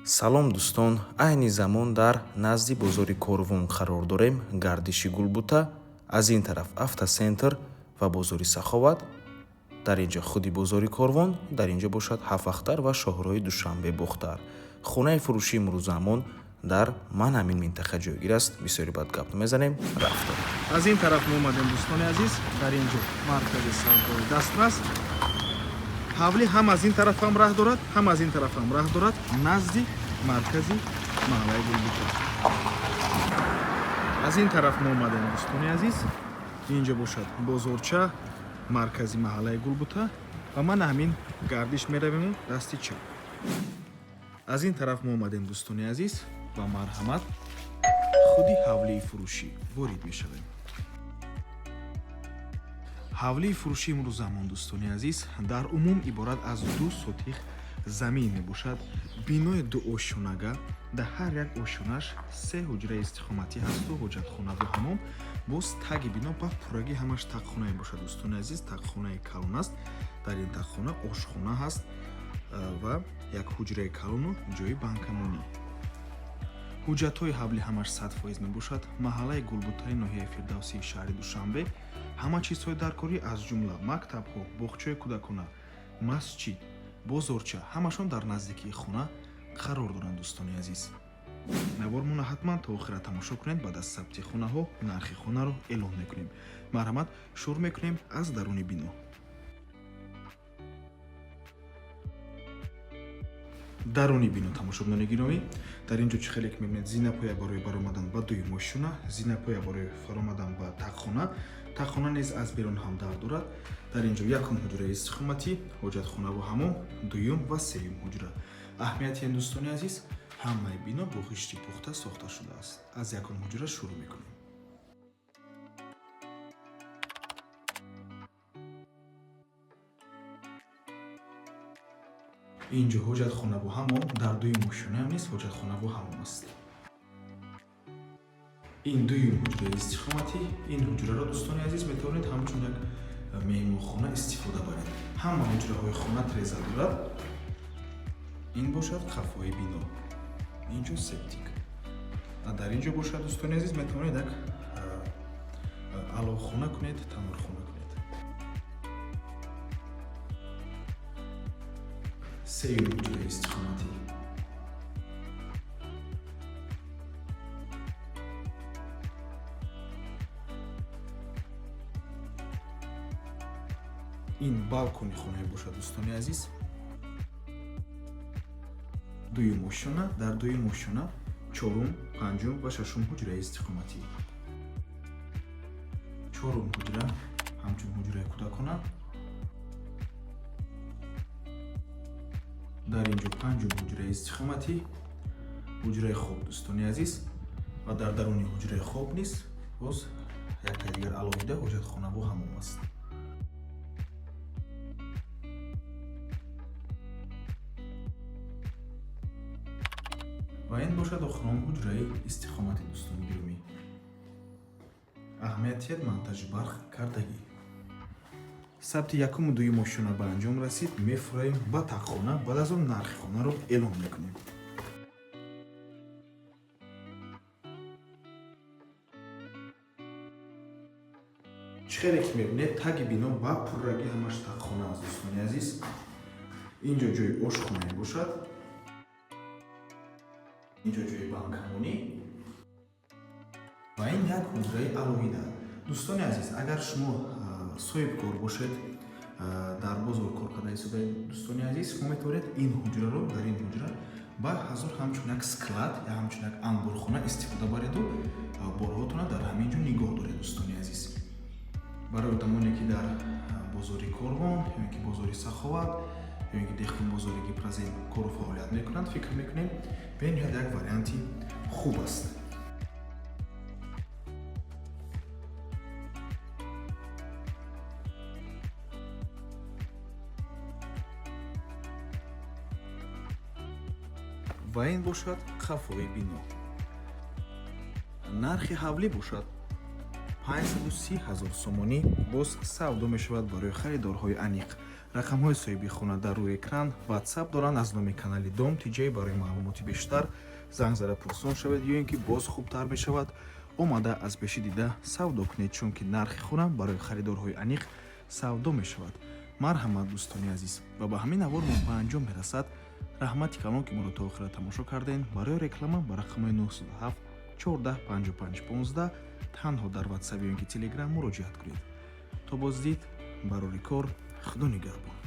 салом дӯстон, айни замон дар назди бозори Корвон қарор дорем. Гардиши Гулбута, аз ин тараф автосентр ва бозори Саховат, дар инҷа худи бозори Корвон, дар инҷа бошад Ҳафахтар ва шоҳроҳи Душанбе Бухтар. Хунаи фурӯшии Имрӯзамон дар ман ҳамин минтақа ҷойгир аст. Бисёри бад гап намезанем, рафтем. аз ин тараф мо омадем дӯстони азиз, дар инҷо маркази савдои дастрас. ҳавлӣ ҳам аз ин тараф ҳам раҳ дорад, ҳам аз ин тараф ҳам раҳ дорад, назди маркази маҳаллаи Гулбута. аз ин тараф мо омадем дӯстони азиз, инҷа бошад бозорча маркази маҳаллаи Гулбута ва ман ҳамин гардиш меравем дасти чап. аз ин тараф мо омадем дӯстони азиз, ба марҳамат худи ҳавлии фурӯшӣ ворид мешавем. ҳавлии фурӯшии Имрӯзамон дӯстони азиз дар умум иборат аз 2 сотих замин мебошад. бинои 2 ошхонага, дар ҳар як ошхонаш 3 ҳуҷраи истихоматӣ ҳасту ҳоҷатхонаву ҳамом. боз таги бино ба пуррагӣ ҳамаш тақхона мебошад дӯстони азиз. тақхонаи калон аст, дар ин тақхона ошхона ҳаст ва як ҳуҷраи калону ҷои банкамонӣ. ҳуҷҷатҳои ҳавлӣ ҳамаш 100% мебошад. маҳаллаи Гулбутаи ноҳияи Фирдавсии шаҳри Душанбе ҳама чизҳои даркорӣ аз ҷумла мактабҳо, боғчаи кӯдакона, масҷид, бозорча ҳамашон дар наздикии хона қарор доранд дӯстони азиз. навормона ҳатман то охира тамошо кунед. баъд аз сабти хонаҳо нархи хонаро эълон мекунем. марҳамат, шурӯъ мекунем аз даруни бино. даруни бино тамошобинони гиромӣ, дар ин ҷо чӣ хеле ки мебинед зинапоя барои баромадан ба дуюм ошхона, зинапоя барои фаромадан ба тақхона. тақхона низ аз берун ҳам дар дорад. дар ин ҷо якум ҳуҷраи истихоматӣ, ҳоҷатхонаву ҳамом, дуюм ва сеюм ҳуҷра. аҳамияти ин дӯстони азиз, ҳамаи бино бо ғишти пухта сохта шудааст. аз якум ҳуҷра шурӯъ мекунем. инҷо ҳоҷатхонаву ҳамом, дар дуюм ошхона ҳам низ ҳоҷатхонаву ҳамом аст. ин дуюм ҳуҷраи истихоматӣ, ин ҳуҷраро дӯстони азиз метавонед ҳамчун як меҳмонхона истифода баред. ҳама ҳуҷраҳои хона треза дорад. ин бошад қафои бино, инҷо септик. дар инҷо бошад дӯстони азиз, метавонед як аловхона кунед, танӯрхона кунед. сеюм ҳуҷраи истихоматӣ. ин балкони хона мебошад дӯстони азиз. дуюм ошхона, дар дуюм ошхона чорум, панҷум ва шашум ҳуҷраи истихоматӣ. чорум ҳуҷра ҳамчун ҳуҷраи кӯдакона. дар инҷо панҷум ҳуҷраи истихоматӣ, ҳуҷраи хоб дӯстони азиз ва дар даруни ҳуҷраи хоб низ боз яктаи дигар аловида ҳоҷатхонаву ҳамом аст. ва ин бошад охирон ҳуҷраи истихомати дӯстони гиромӣ. аҳамиятият монтажи барқ кардагӣ. сабти якуму дуюм ошхона ба анҷом расид. мефураем ба тақхона, баъд аз он нархи хонаро эълон мекунем. чӣ хеле ки мебинед, таги бино ба пуррагӣ ҳамаш тақхона аст дӯстони азиз. инҷо ҷои ошхона мебошад. инҷо ҷои банкамонӣ ва ин як ҳуҷраи аловида. дӯстони азиз, агар шумо соҳибкор бошед, дар бозор кор карда ҳисобед дӯстони азиз, шумо метавонед ин ҳуҷраро, дар ин ҳуҷра ба ҳазор ҳамчун як склад ё ҳамчун як анборхона истифода бареду борҳотона дар ҳамин ҷо нигоҳ доред дӯстони азиз. барои одамоне ки дар бозори Корвон ё ки бозори Саховат ё ки деҳқон бозори Гипразем кору фаъолият мекунанд, фикр мекунем бениҳоят як варианти хуб аст. ва ин бошад қафои бино. нархи ҳавлӣ бошад 530 000 сомонӣ. боз савдо мешавад барои харидорҳои аниқ. рақамҳои соҳиби хона дар рӯи экран WhatsApp доранд. аз номи канали Dom TJ барои маълумоти бештар занг зада пурсон шавед ё ин ки боз хубтар мешавад омада аз пеши дида савдо кунед, чунки нархи хона барои харидорҳои аниқ савдо мешавад. марҳамат дӯстони азиз, ва ба ҳамин аввор мо ба анҷом мерасад. раҳмати калон ки моро то охира тамошо кардем. барои реклама ба рақамҳои 907 14 55 15 танҳо дар WhatsApp ё ин ки Telegram муроҷиат кунед. то боздид барори кор, худо нигаҳбон.